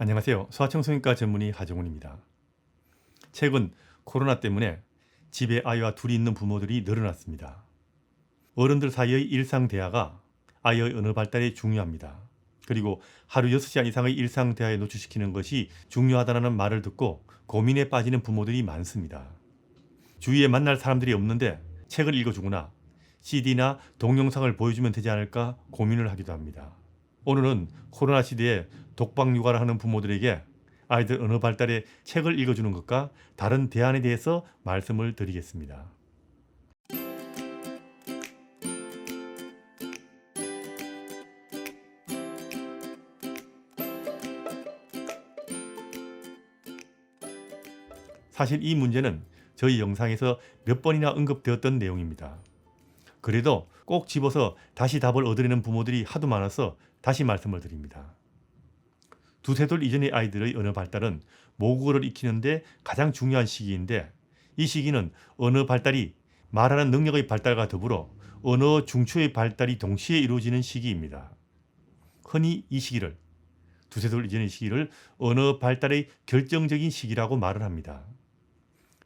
안녕하세요. 소아청소년과 전문의 하정훈입니다. 최근 코로나 때문에 집에 아이와 둘이 있는 부모들이 늘어났습니다. 어른들 사이의 일상 대화가 아이의 언어 발달에 중요합니다. 그리고 하루 6시간 이상의 일상 대화에 노출시키는 것이 중요하다는 말을 듣고 고민에 빠지는 부모들이 많습니다. 주위에 만날 사람들이 없는데 책을 읽어주거나 CD나 동영상을 보여주면 되지 않을까 고민을 하기도 합니다. 오늘은 코로나 시대에 독박 육아를 하는 부모들에게 아이들 언어 발달에 책을 읽어주는 것과 다른 대안에 대해서 말씀을 드리겠습니다. 사실 이 문제는 저희 영상에서 몇 번이나 언급되었던 내용입니다. 그래도 꼭 집어서 다시 답을 얻으려는 부모들이 하도 많아서 다시 말씀을 드립니다. 두세 돌 이전의 아이들의 언어 발달은 모국어를 익히는데 가장 중요한 시기인데, 이 시기는 언어 발달이 말하는 능력의 발달과 더불어 언어 중추의 발달이 동시에 이루어지는 시기입니다. 흔히 이 시기를, 두세 돌 이전의 시기를 언어 발달의 결정적인 시기라고 말을 합니다.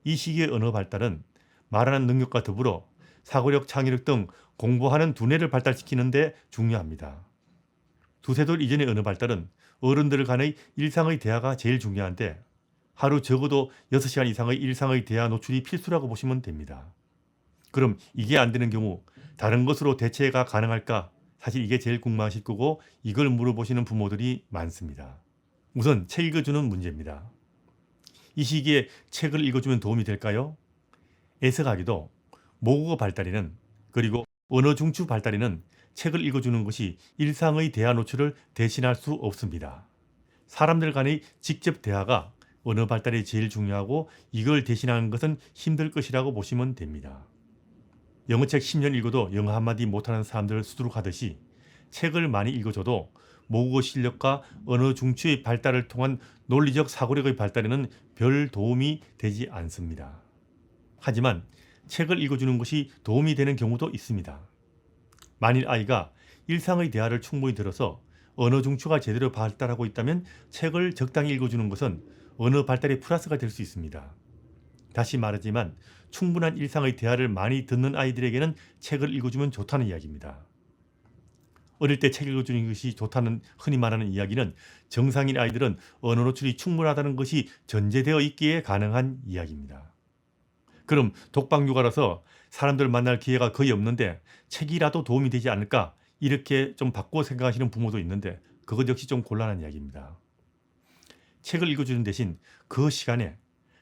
이 시기의 언어 발달은 말하는 능력과 더불어 사고력, 창의력 등 공부하는 두뇌를 발달시키는 데 중요합니다. 두세 돌 이전의 언어 발달은 어른들 간의 일상의 대화가 제일 중요한데, 하루 적어도 6시간 이상의 일상의 대화 노출이 필수라고 보시면 됩니다. 그럼 이게 안 되는 경우 다른 것으로 대체가 가능할까? 사실 이게 제일 궁금하실 거고, 이걸 물어보시는 부모들이 많습니다. 우선 책 읽어주는 문제입니다. 이 시기에 책을 읽어주면 도움이 될까요? 애석하게도 모국어 발달에는, 그리고 언어 중추 발달에는 책을 읽어주는 것이 일상의 대화 노출을 대신할 수 없습니다. 사람들 간의 직접 대화가 언어 발달에 제일 중요하고, 이걸 대신하는 것은 힘들 것이라고 보시면 됩니다. 영어책 10년 읽어도 영어 한마디 못하는 사람들을 수두룩하듯이 책을 많이 읽어줘도 모국어 실력과 언어 중추의 발달을 통한 논리적 사고력의 발달에는 별 도움이 되지 않습니다. 하지만 책을 읽어주는 것이 도움이 되는 경우도 있습니다. 만일 아이가 일상의 대화를 충분히 들어서 언어 중추가 제대로 발달하고 있다면 책을 적당히 읽어주는 것은 언어 발달에 플러스가 될 수 있습니다. 다시 말하지만 충분한 일상의 대화를 많이 듣는 아이들에게는 책을 읽어주면 좋다는 이야기입니다. 어릴 때 책 읽어주는 것이 좋다는 흔히 말하는 이야기는 정상인 아이들은 언어 노출이 충분하다는 것이 전제되어 있기에 가능한 이야기입니다. 그럼 독박 육아라서 사람들 만날 기회가 거의 없는데 책이라도 도움이 되지 않을까, 이렇게 좀 바꿔 생각하시는 부모도 있는데, 그것 역시 좀 곤란한 이야기입니다. 책을 읽어주는 대신 그 시간에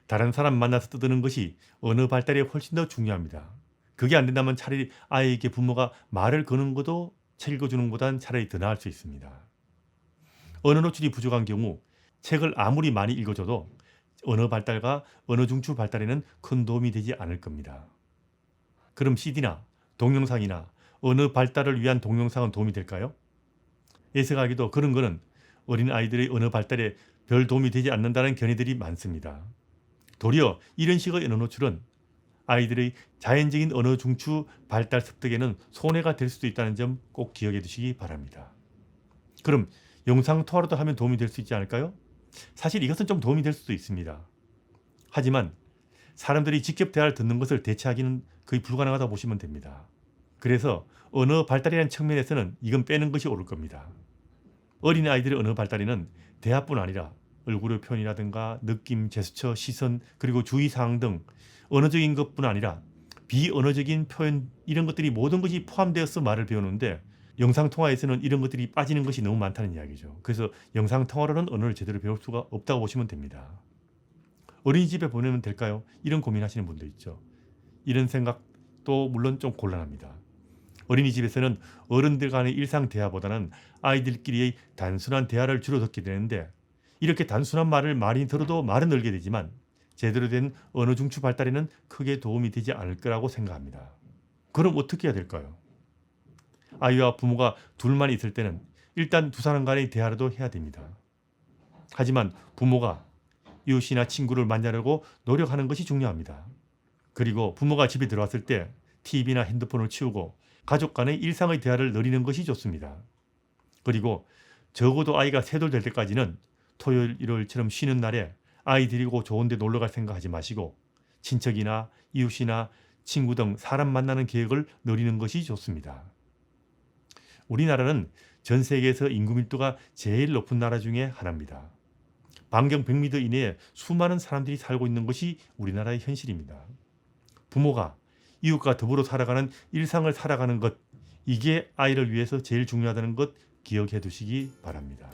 다른 사람 만나서 떠드는 것이 언어 발달에 훨씬 더 중요합니다. 그게 안 된다면 차라리 아이에게 부모가 말을 거는 것도 책 읽어주는 것보단 차라리 더 나을 수 있습니다. 언어 노출이 부족한 경우 책을 아무리 많이 읽어줘도 언어 발달과 언어 중추 발달에는 큰 도움이 되지 않을 겁니다. 그럼 CD나 동영상이나 언어 발달을 위한 동영상은 도움이 될까요? 애석하게도 그런 거는 어린 아이들의 언어 발달에 별 도움이 되지 않는다는 견해들이 많습니다. 도리어 이런 식의 언어 노출은 아이들의 자연적인 언어 중추 발달 습득에는 손해가 될 수도 있다는 점 꼭 기억해 두시기 바랍니다. 그럼 영상 통화라도 하면 도움이 될 수 있지 않을까요? 사실 이것은 좀 도움이 될 수도 있습니다. 하지만 사람들이 직접 대화를 듣는 것을 대체하기는 거의 불가능하다고 보시면 됩니다. 그래서 언어 발달이라는 측면에서는 이건 빼는 것이 옳을 겁니다. 어린 아이들의 언어 발달에는 대화뿐 아니라 얼굴의 표현이라든가 느낌, 제스처, 시선, 그리고 주의사항 등 언어적인 것뿐 아니라 비언어적인 표현, 이런 것들이 모든 것이 포함되어서 말을 배우는데, 영상통화에서는 이런 것들이 빠지는 것이 너무 많다는 이야기죠. 그래서 영상통화로는 언어를 제대로 배울 수가 없다고 보시면 됩니다. 어린이집에 보내면 될까요? 이런 고민하시는 분도 있죠. 이런 생각도 물론 좀 곤란합니다. 어린이집에서는 어른들 간의 일상 대화보다는 아이들끼리의 단순한 대화를 주로 듣게 되는데, 이렇게 단순한 말을 많이 들어도 말은 늘게 되지만 제대로 된 언어 중추 발달에는 크게 도움이 되지 않을 거라고 생각합니다. 그럼 어떻게 해야 될까요? 아이와 부모가 둘만 있을 때는 일단 두 사람 간의 대화라도 해야 됩니다. 하지만 부모가 이웃이나 친구를 만나려고 노력하는 것이 중요합니다. 그리고 부모가 집에 들어왔을 때 TV나 핸드폰을 치우고 가족 간의 일상의 대화를 늘리는 것이 좋습니다. 그리고 적어도 아이가 3돌 될 때까지는 토요일, 일요일처럼 쉬는 날에 아이 데리고 좋은 데 놀러 갈 생각하지 마시고 친척이나 이웃이나 친구 등 사람 만나는 계획을 늘리는 것이 좋습니다. 우리나라는 전 세계에서 인구 밀도가 제일 높은 나라 중에 하나입니다. 반경 100m 이내에 수많은 사람들이 살고 있는 것이 우리나라의 현실입니다. 부모가 이웃과 더불어 살아가는 일상을 살아가는 것, 이게 아이를 위해서 제일 중요하다는 것 기억해 두시기 바랍니다.